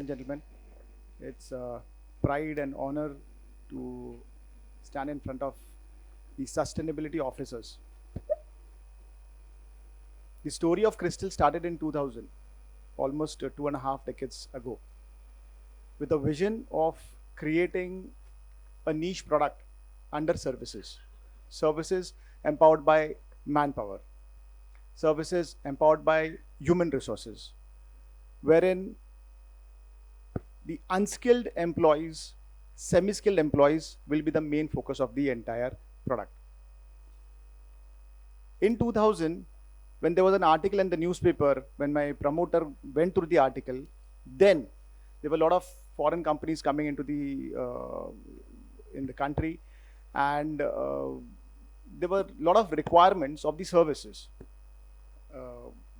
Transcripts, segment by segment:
and gentlemen. It's a pride and honor to stand in front of the sustainability officers. The story of Krystal started in 2000, almost 2.5 decades ago, with a vision of creating a niche product under services. Services empowered by manpower. Services empowered by human resources, wherein the unskilled employees, semi-skilled employees will be the main focus of the entire product. In 2000, when there was an article in the newspaper, when my promoter went through the article, then there were a lot of foreign companies coming into in the country, and there were a lot of requirements of the services.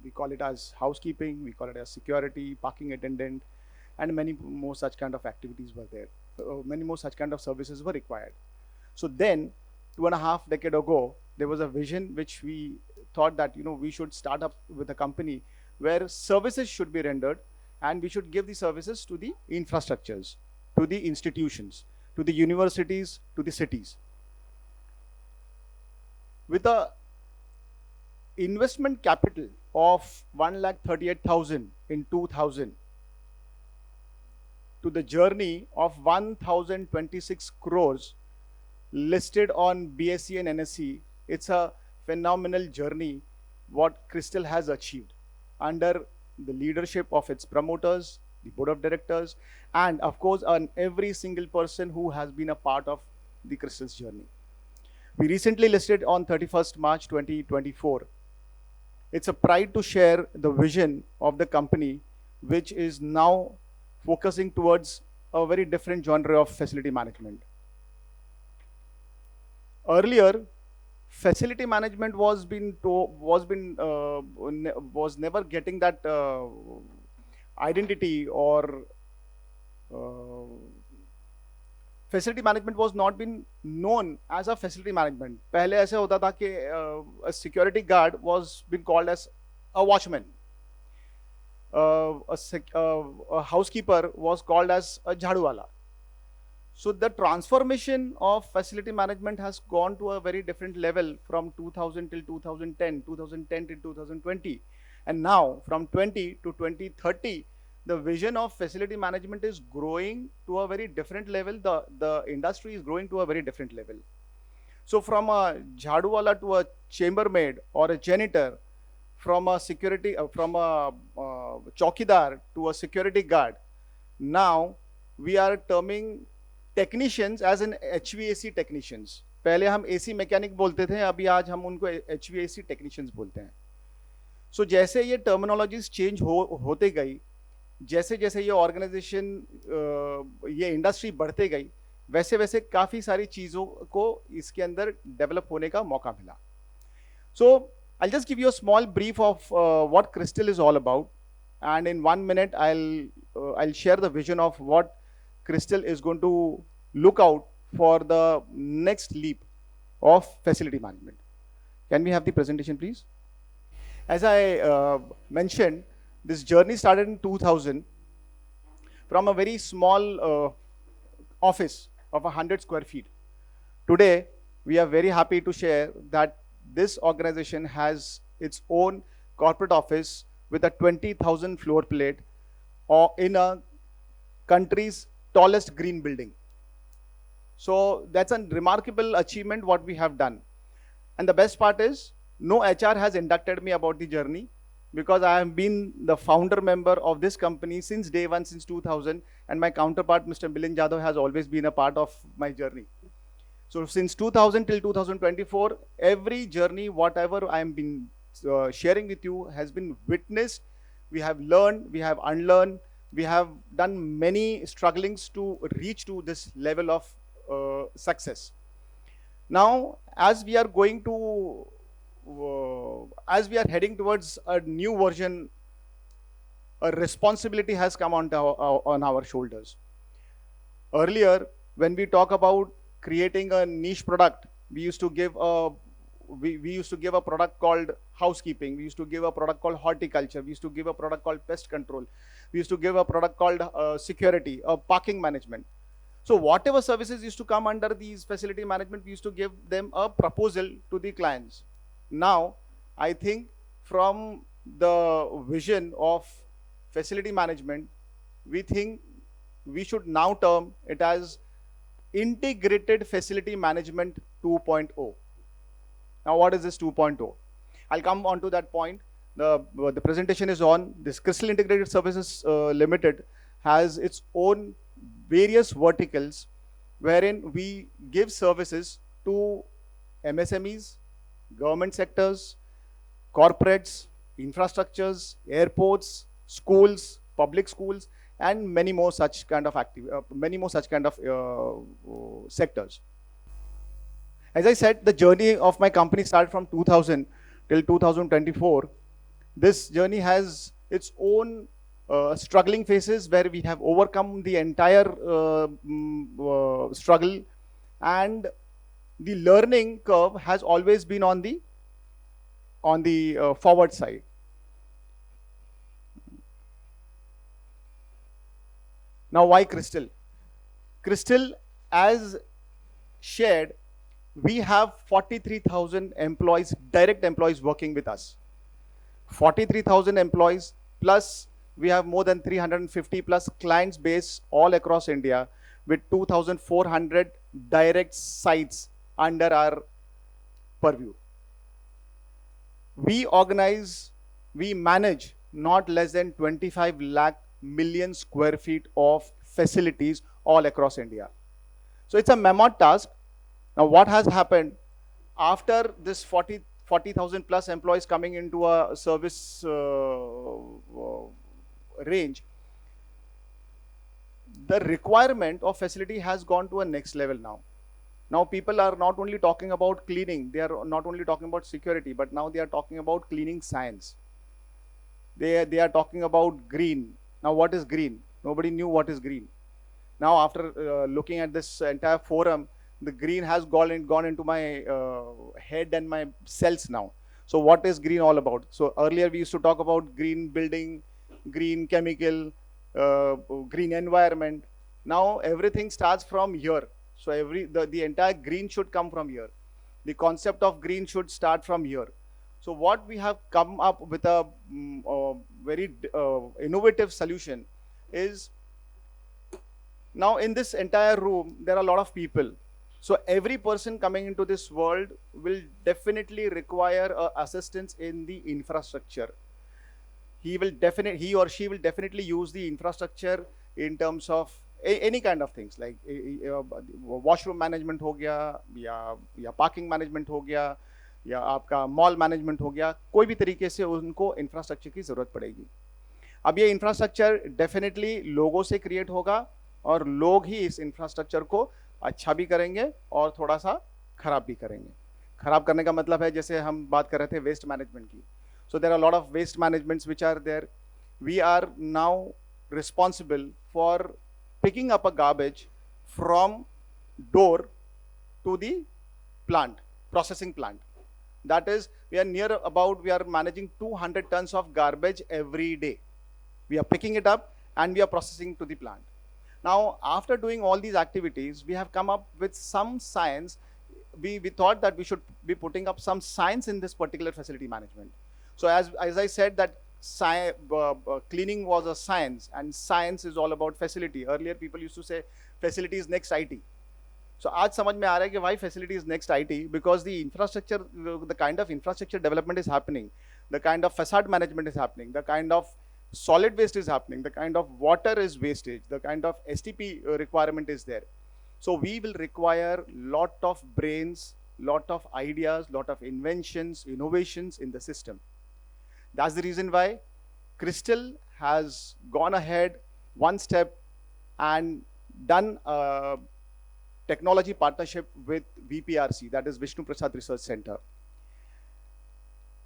We call it as housekeeping, we call it as security, parking attendant, and many more such kind of activities were there. Many more such kind of services were required. So then, 2.5 decades ago, there was a vision which we thought that we should start up with a company where services should be rendered, and we should give the services to the infrastructures, to the institutions, to the universities, to the cities. With a investment capital of 1,38,000 in 2000 to the journey of 1,026 crores listed on BSE and NSE, it's a phenomenal journey what Krystal has achieved under the leadership of its promoters, the board of directors, and of course on every single person who has been a part of the Krystal's journey. We recently listed on 31st March 2024. It's a pride to share the vision of the company, which is now focusing towards a very different genre of facility management. Earlier, facility management was never getting that identity, or facility management was not been known as a facility management. पहले ऐसे होता था कि a security guard was been called as a watchman. A housekeeper was called as a jhadu. So the transformation of facility management has gone to a very different level from 2000 till 2010, 2010 till 2020. And now from 20 to 2030, the vision of facility management is growing to a very different level. The industry is growing to a very different level. So from a jhadu to a chambermaid or a janitor, from a security, from a chowkidar to a security guard, now we are terming technicians as in HVAC technicians. पहले हम AC mechanic बोलते थे, अभी आज हम उनको HVAC technicians बोलते हैं. So जैसे ये terminologies change होते गई, जैसे जैसे ये ऑर्गेनाइजेशन ये इंडस्ट्री बढ़ते गई, वैसे वैसे काफ़ी सारी चीज़ों को इसके अंदर डेवलप होने का मौका मिला. So I'll just give you a small brief of what Krystal is all about, and in 1 minute I'll share the vision of what Krystal is going to look out for the next leap of facility management. Can we have the presentation, please? As I mentioned, this journey started in 2000 from a very small office of 100 square feet. Today, we are very happy to share that this organization has its own corporate office with a 20,000 floor plate or in a country's tallest green building. So that's a remarkable achievement what we have done. And the best part is, no HR has inducted me about the journey, because I have been the founder member of this company since day one, since 2000, and my counterpart, Mr. Milind Jadhav, has always been a part of my journey. So since 2000 till 2024, every journey, whatever I am been sharing with you, has been witnessed. We have learned, we have unlearned, we have done many strugglings to reach to this level of success. Now, as we are going to, as we are heading towards a new version, a responsibility has come on our shoulders. Earlier, when we talk about creating a niche product, we used to give a we used to give a product called housekeeping. We used to give a product called horticulture. We used to give a product called pest control. We used to give a product called security, parking management. So whatever services used to come under these facility management, we used to give them a proposal to the clients. Now, I think from the vision of facility management, we think we should now term it as integrated facility management 2.0. Now, what is this 2.0? I'll come on to that point. The presentation is on. This Krystal Integrated Services Limited has its own various verticals wherein we give services to MSMEs, government sectors, corporates, infrastructures, airports, schools, public schools, and many more such kind of sectors. As I said, the journey of my company started from 2000 till 2024. This journey has its own struggling phases where we have overcome the entire struggle, and the learning curve has always been on the forward side. Now, why Krystal? Krystal, as shared, we have 43,000 employees, direct employees working with us. 43,000 employees, plus we have more than 350 plus clients based all across India with 2,400 direct sites under our purview. We manage not less than 25 lakh million square feet of facilities all across India. So it's a mammoth task. Now, what has happened after this 40,000 plus employees coming into a service range, the requirement of facility has gone to a next level now. Now people are not only talking about cleaning, they are not only talking about security, but now they are talking about cleaning science. They are talking about green. Now what is green? Nobody knew what is green. Now after looking at this entire forum, the green has gone into my head and my cells now. So what is green all about? So earlier we used to talk about green building, green chemical, green environment. Now everything starts from here. So the entire green should come from here. The concept of green should start from here. So what we have come up with a very innovative solution is, now in this entire room there are a lot of people. So every person coming into this world will definitely require assistance in the infrastructure. He or she will definitely use the infrastructure in terms of any kind of things like washroom management हो गया, या parking management हो गया, या आपका mall management हो गया, कोई भी तरीके से उनको infrastructure की जरूरत पड़ेगी. अब ये infrastructure definitely लोगों से create होगा, और लोग ही इस infrastructure को अच्छा भी करेंगे और थोड़ा सा खराब भी करेंगे. खराब करने का मतलब है, जैसे हम बात कर रहे थे waste management की. So there are a lot of waste managements which are there. We are now responsible for picking up a garbage from door to the plant, processing plant. That is, we are managing 200 tons of garbage every day. We are picking it up and we are processing to the plant. Now, after doing all these activities, we have come up with some science. We thought that we should be putting up some science in this particular facility management. So as I said that cleaning was a science, and science is all about facility. Earlier people used to say facility is next IT. So आज समझ में आ रहा है कि why facility is next IT, because the infrastructure, the kind of infrastructure development is happening, the kind of facade management is happening, the kind of solid waste is happening, the kind of water is wastage, the kind of STP requirement is there. So we will require lot of brains, lot of ideas, lot of inventions, innovations in the system. That's the reason why Krystal has gone ahead one step and done a technology partnership with VPRC, that is Vishnu Prasad Research Center.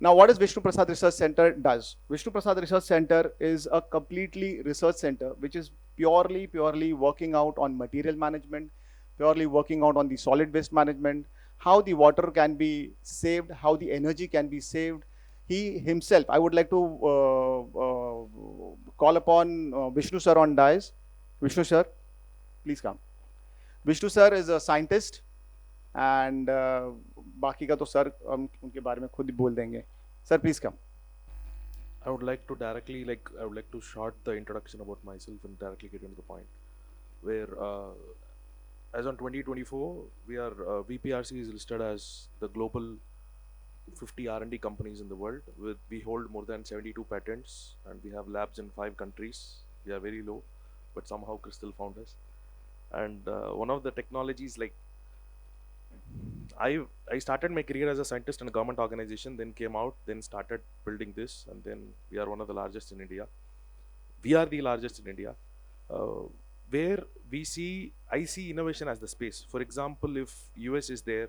Now, what does Vishnu Prasad Research Center does? Vishnu Prasad Research Center is a completely research center which is purely working out on material management, purely working out on the solid waste management, how the water can be saved, how the energy can be saved. He himself, I would like to call upon Vishnu sir on dais. Vishnu sir, please come. Vishnu sir is a scientist and बाकी का तो sir हम उनके बारे में खुद ही बोल देंगे. Sir, please come. I would like to short the introduction about myself and directly get into the point. Where as on 2024, VPRC is listed as the global 50 R&D companies in the world. We hold more than 72 patents and we have labs in 5 countries. We are very low, but somehow Krystal found us. And one of the technologies, like I started my career as a scientist in a government organization, then came out, then started building this, and then we are one of the largest in India. We are the largest in India, where I see innovation as the space. For example, if US is there,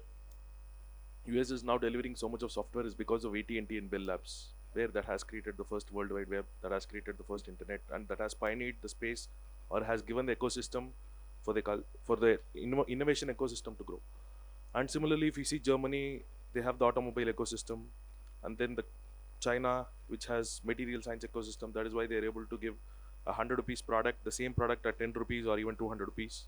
US is now delivering so much of software is because of AT&T and Bell Labs, where that has created the first World Wide Web, that has created the first internet, and that has pioneered the space or has given the ecosystem for the innovation ecosystem to grow. And similarly, if you see Germany, they have the automobile ecosystem, and then the China, which has material science ecosystem. That is why they are able to give a 100 rupees product, the same product at 10 rupees or even 200 rupees.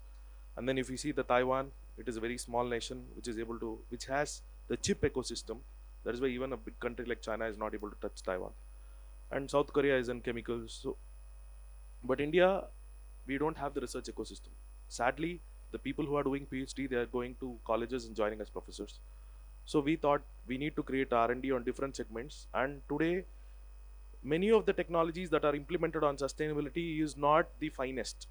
And then if you see the Taiwan, it is a very small nation which has the chip ecosystem. That is why even a big country like China is not able to touch Taiwan. And South Korea is in chemicals. But India, we don't have the research ecosystem. Sadly, the people who are doing PhD, they are going to colleges and joining as professors. So we thought we need to create R&D on different segments. And today, many of the technologies that are implemented on sustainability is not the finest.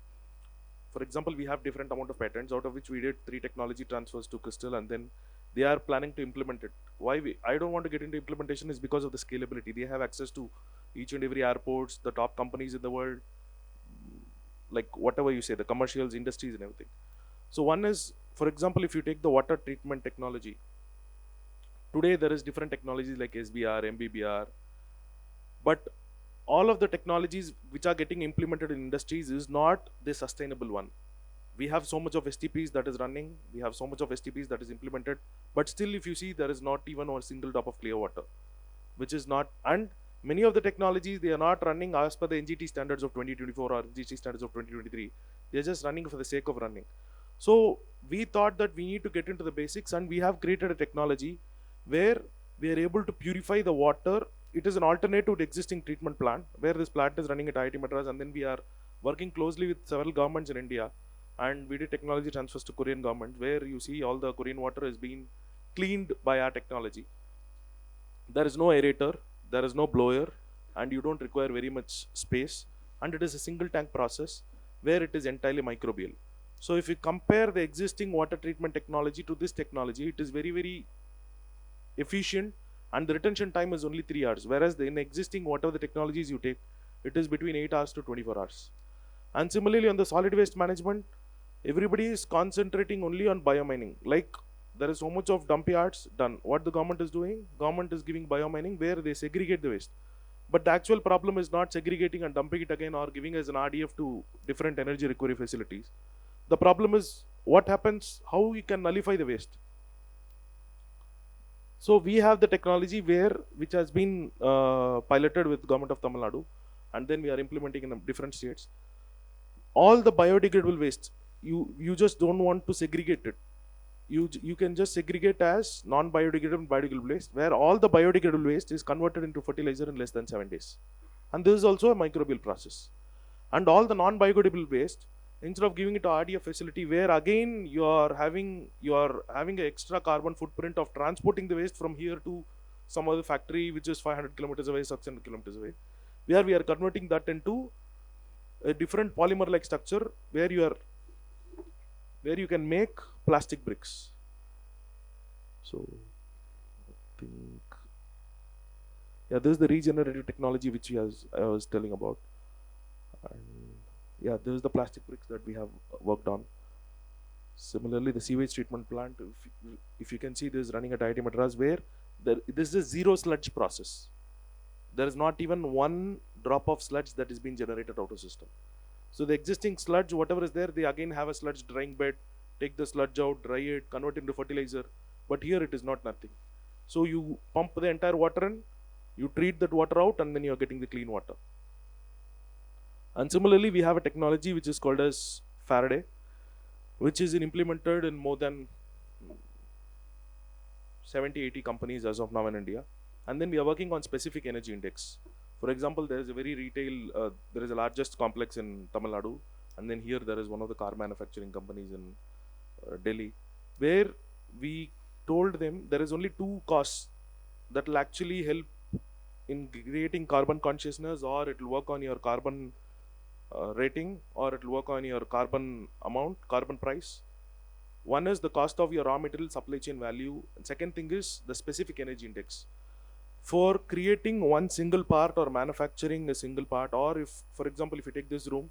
For example, we have different amount of patents, out of which we did 3 technology transfers to Krystal, and then they are planning to implement it. I don't want to get into implementation is because of the scalability. They have access to each and every airports, the top companies in the world, like whatever you say, the commercials, industries and everything. So one is, for example, if you take the water treatment technology, today there is different technologies like SBR, MBBR, but all of the technologies which are getting implemented in industries is not the sustainable one. We have so much of STPs that is running, we have so much of STPs that is implemented, but still if you see there is not even a single drop of clear water, which is not, and many of the technologies, they are not running as per the NGT standards of 2024 or NGT standards of 2023. They're just running for the sake of running. So we thought that we need to get into the basics, and we have created a technology where we are able to purify the water. It is an alternative to existing treatment plant, where this plant is running at IIT Madras, and then we are working closely with several governments in India, and we did technology transfers to Korean government, where you see all the Korean water is being cleaned by our technology. There is no aerator, there is no blower, and you don't require very much space, and it is a single tank process where it is entirely microbial. So if you compare the existing water treatment technology to this technology, it is very, very efficient, and the retention time is only 3 hours, whereas in existing whatever the technologies you take, it is between 8 hours to 24 hours. And similarly on the solid waste management, everybody is concentrating only on biomining. Like there is so much of dump yards done. What the government is doing, government is giving biomining where they segregate the waste. But the actual problem is not segregating and dumping it again or giving as an RDF to different energy recovery facilities. The problem is what happens, how we can nullify the waste. So we have the technology which has been piloted with government of Tamil Nadu, and then we are implementing in different states. All the biodegradable waste, you just don't want to segregate it. You can just segregate as non-biodegradable and biodegradable waste, where all the biodegradable waste is converted into fertilizer in less than 7 days. And this is also a microbial process. And all the non-biodegradable waste, instead of giving it to RDF facility, where again you are having an extra carbon footprint of transporting the waste from here to some other factory which is 500 kilometers away, 600 kilometers away, where we are converting that into a different polymer-like structure where you can make plastic bricks. So I think, yeah, this is the regenerative technology which I was telling about. And yeah, this is the plastic bricks that we have worked on. Similarly, the sewage treatment plant, if you can see, this is running at IIT Madras, where this is a zero sludge process. There is not even one drop of sludge that is being generated out of system. So the existing sludge, whatever is there, they again have a sludge drying bed, take the sludge out, dry it, convert it into fertilizer. but here it is not nothing. So you pump the entire water in, you treat that water out, and then you're getting the clean water. And similarly, we have a technology which is called as Faraday, which is implemented in more than 70-80 companies as of now in India. And then we are working on specific energy index. For example, there is a there is a largest complex in Tamil Nadu, and then here there is one of the car manufacturing companies in Delhi, where we told them there is only two costs that will actually help in creating carbon consciousness, or it will work on your carbon rating, or it will work on your carbon amount, carbon price. One is the cost of your raw material supply chain value, and second thing is the specific energy index. For creating one single part or manufacturing a single part, or if, for example, if you take this room,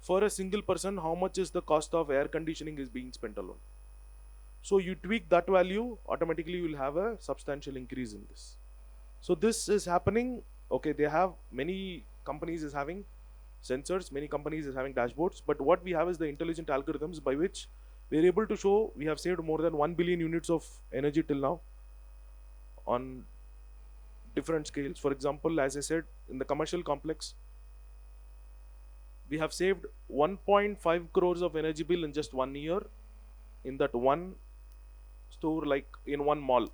for a single person, how much is the cost of air conditioning is being spent alone? So you tweak that value, automatically you will have a substantial increase in this. So this is happening. Okay, they have, many companies is having sensors, many companies is having dashboards, but what we have is the intelligent algorithms by which we are able to show we have saved more than 1 billion units of energy till now on different scales. For example, as I said, in the commercial complex, we have saved 1.5 crores of energy bill in just 1 year in that one store, like in one mall.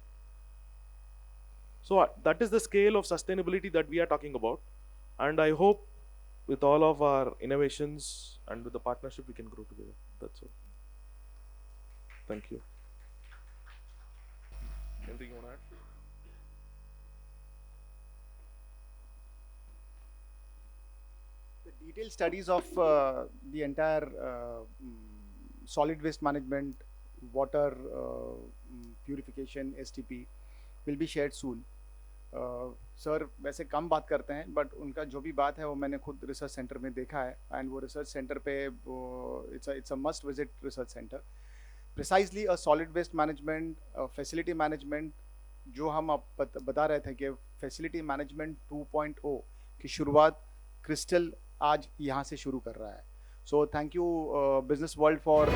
So that is the scale of sustainability that we are talking about. And I hope with all of our innovations and with the partnership, we can grow together. That's all. Thank you. Anything you want to add? The detailed studies of the entire solid waste management, water purification, STP will be shared soon. Sir वैसे कम बात करते हैं, but उनका जो भी बात है वो मैंने खुद रिसर्च सेंटर में देखा है, एंड वो रिसर्च सेंटर पे it's a must visit research centre. Precisely a solid waste management, facility management, जो हम आप बता रहे थे कि फैसिलिटी मैनेजमेंट 2.0 की शुरुआत क्रिस्टल आज यहाँ से शुरू कर रहा है. So thank you business world for